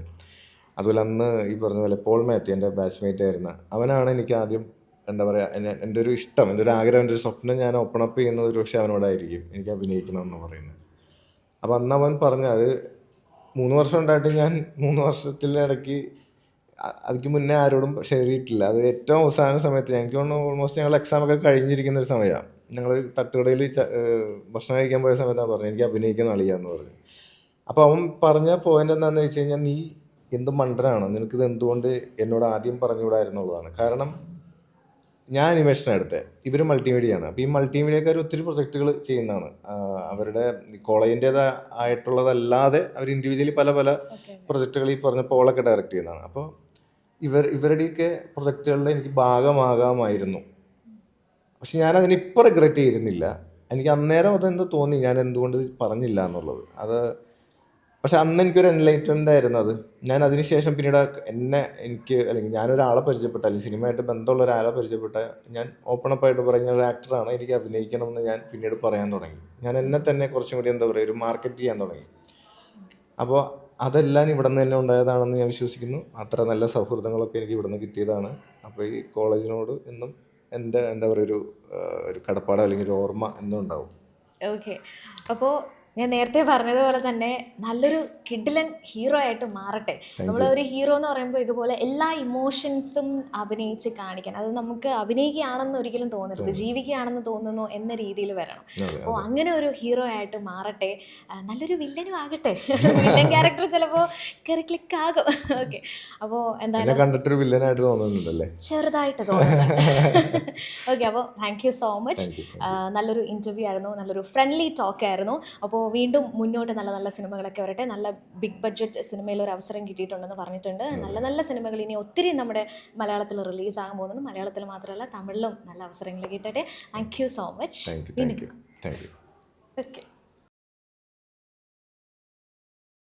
അതുപോലെ അന്ന് ഈ പറഞ്ഞ പോലെ പോൾ മാത്യു എൻ്റെ ബാച്ച്മേറ്റ് ആയിരുന്ന അവനാണ് എനിക്ക് ആദ്യം, എന്താ പറയുക, എൻ്റെ ഒരു ഇഷ്ടം, എൻ്റെ ഒരു ആഗ്രഹം, എൻ്റെ ഒരു സ്വപ്നം ഞാൻ ഓപ്പൺ അപ്പ് ചെയ്യുന്നത് ഒരു പക്ഷേ അവനോടായിരിക്കും, എനിക്ക് അഭിനയിക്കണം എന്ന് പറയുന്നത്. അപ്പോൾ അന്ന് അവൻ പറഞ്ഞ, അത് 3 വർഷം ഉണ്ടായിട്ട് ഞാൻ 3 വർഷത്തിൻ്റെ ഇടയ്ക്ക് അതിക്ക് മുന്നേ ആരോടും ഷെയർ ചെയ്തിട്ടില്ല. അത് ഏറ്റവും അവസാന സമയത്ത്, എനിക്ക് തോന്നുന്നു ഓൾമോസ്റ്റ് ഞങ്ങൾ എക്സാമൊക്കെ കഴിഞ്ഞിരിക്കുന്ന ഒരു സമയമാണ്. ഞങ്ങൾ തട്ടുകടയിൽ ഭക്ഷണം കഴിക്കാൻ പോയ സമയത്താണ് പറഞ്ഞത് എനിക്ക് അഭിനയിക്കണം അളിയാന്ന് പറഞ്ഞു. അപ്പോൾ അവൻ പറഞ്ഞ പോയിന്റ് എന്താണെന്ന് വെച്ച് കഴിഞ്ഞാൽ, നീ എന്ത് മണ്ടനാണ്, നിനക്കിത് എന്തുകൊണ്ട് എന്നോട് ആദ്യം പറഞ്ഞുകൂടായിരുന്നുള്ളതാണ്. കാരണം ഞാൻ അനിമേഷനാണ് എടുത്തത്, ഇവർ മൾട്ടിമീഡിയയാണ്. അപ്പോൾ ഈ മൾട്ടിമീഡിയക്കാർ ഒത്തിരി പ്രൊജക്റ്റുകൾ ചെയ്യുന്നതാണ്. അവരുടെ കോളേജിൻ്റേതായിട്ടുള്ളതല്ലാതെ അവർ ഇൻഡിവിജ്വലി പല പല പ്രൊജക്റ്റുകൾ ഈ പറഞ്ഞ പോളൊക്കെ ഡയറക്റ്റ് ചെയ്യുന്നതാണ്. അപ്പോൾ ഇവരുടെയൊക്കെ പ്രൊജക്റ്റുകളിൽ എനിക്ക് ഭാഗമാകാമായിരുന്നു. പക്ഷെ ഞാനതിനിപ്പോൾ റിഗ്രറ്റ് ചെയ്യുന്നില്ല. എനിക്ക് അന്നേരം അതെന്തോ തോന്നി, ഞാൻ എന്തുകൊണ്ട് പറഞ്ഞില്ല എന്നുള്ളത്. അത് പക്ഷെ അന്ന് എനിക്കൊരു എൻലൈറ്റ്മെൻ്റ് ആയിരുന്നു അത്. ഞാൻ അതിനുശേഷം പിന്നീട് എനിക്ക് അല്ലെങ്കിൽ ഞാനൊരാളെ പരിചയപ്പെട്ട അല്ലെങ്കിൽ സിനിമയായിട്ട് ബന്ധമുള്ള ഒരാളെ പരിചയപ്പെട്ട ഞാൻ ഓപ്പണപ്പായിട്ട് പറഞ്ഞ ഒരു ആക്ടറാണ്, എനിക്ക് അഭിനയിക്കണം എന്ന് ഞാൻ പിന്നീട് പറയാൻ തുടങ്ങി. ഞാൻ എന്നെ തന്നെ കുറച്ചും കൂടി എന്താ പറയുക ഒരു മാർക്കറ്റ് ചെയ്യാൻ തുടങ്ങി. അപ്പോൾ അതെല്ലാം ഇവിടെ നിന്ന് തന്നെ ഉണ്ടായതാണെന്ന് ഞാൻ വിശ്വസിക്കുന്നു. അത്ര നല്ല സൗഹൃദങ്ങളൊക്കെ എനിക്ക് ഇവിടെ നിന്ന് കിട്ടിയതാണ്. അപ്പോൾ ഈ കോളേജിനോട് എന്നും എൻ്റെ എന്താ പറയുക ഒരു കടപ്പാട് അല്ലെങ്കിൽ ഒരു ഓർമ്മ എന്നും ഉണ്ടാവും. ഓക്കെ, അപ്പോൾ ഞാൻ നേരത്തെ പറഞ്ഞതുപോലെ തന്നെ നല്ലൊരു കിഡിലൻ ഹീറോ ആയിട്ട് മാറട്ടെ. നമ്മൾ ഒരു ഹീറോ എന്ന് പറയുമ്പോൾ ഇതുപോലെ എല്ലാ ഇമോഷൻസും അഭിനയിച്ച് കാണിക്കാൻ, അത് നമുക്ക് അഭിനയിക്കുകയാണെന്ന് ഒരിക്കലും തോന്നരുത്, ജീവിക്കുകയാണെന്ന് തോന്നുന്നു എന്ന രീതിയിൽ വരണം. അപ്പോൾ അങ്ങനെ ഒരു ഹീറോ ആയിട്ട് മാറട്ടെ. നല്ലൊരു വില്ലനും ആകട്ടെ. വില്ലൻ ക്യാരക്ടർ ചിലപ്പോൾ കയറി ക്ലിക്ക് ആകും. ഓക്കെ, അപ്പോൾ എന്തായാലും കണ്ടിട്ടൊരു വില്ലനായിട്ട് തോന്നുന്നുണ്ടല്ലേ? ചെറുതായിട്ട് തോന്നുന്നുണ്ട്. ഓക്കെ, അപ്പോൾ താങ്ക് യു സോ മച്ച്. നല്ലൊരു ഇൻ്റർവ്യൂ ആയിരുന്നു, നല്ലൊരു ഫ്രണ്ട്ലി ടോക്ക് ആയിരുന്നു. അപ്പോൾ വീണ്ടും മുന്നോട്ട് നല്ല നല്ല സിനിമകളൊക്കെ വരട്ടെ. നല്ല ബിഗ് ബഡ്ജറ്റ് സിനിമയിൽ ഒരു അവസരം കിട്ടിയിട്ടുണ്ടെന്ന് പറഞ്ഞിട്ടുണ്ട്. നല്ല നല്ല സിനിമകൾ ഇനി ഒത്തിരി നമ്മുടെ മലയാളത്തിൽ റിലീസാകാൻ പോകുന്നുണ്ട്. മലയാളത്തിൽ മാത്രമല്ല തമിഴിലും നല്ല അവസരങ്ങൾ കിട്ടട്ടെ. Thank you so much. Thank you.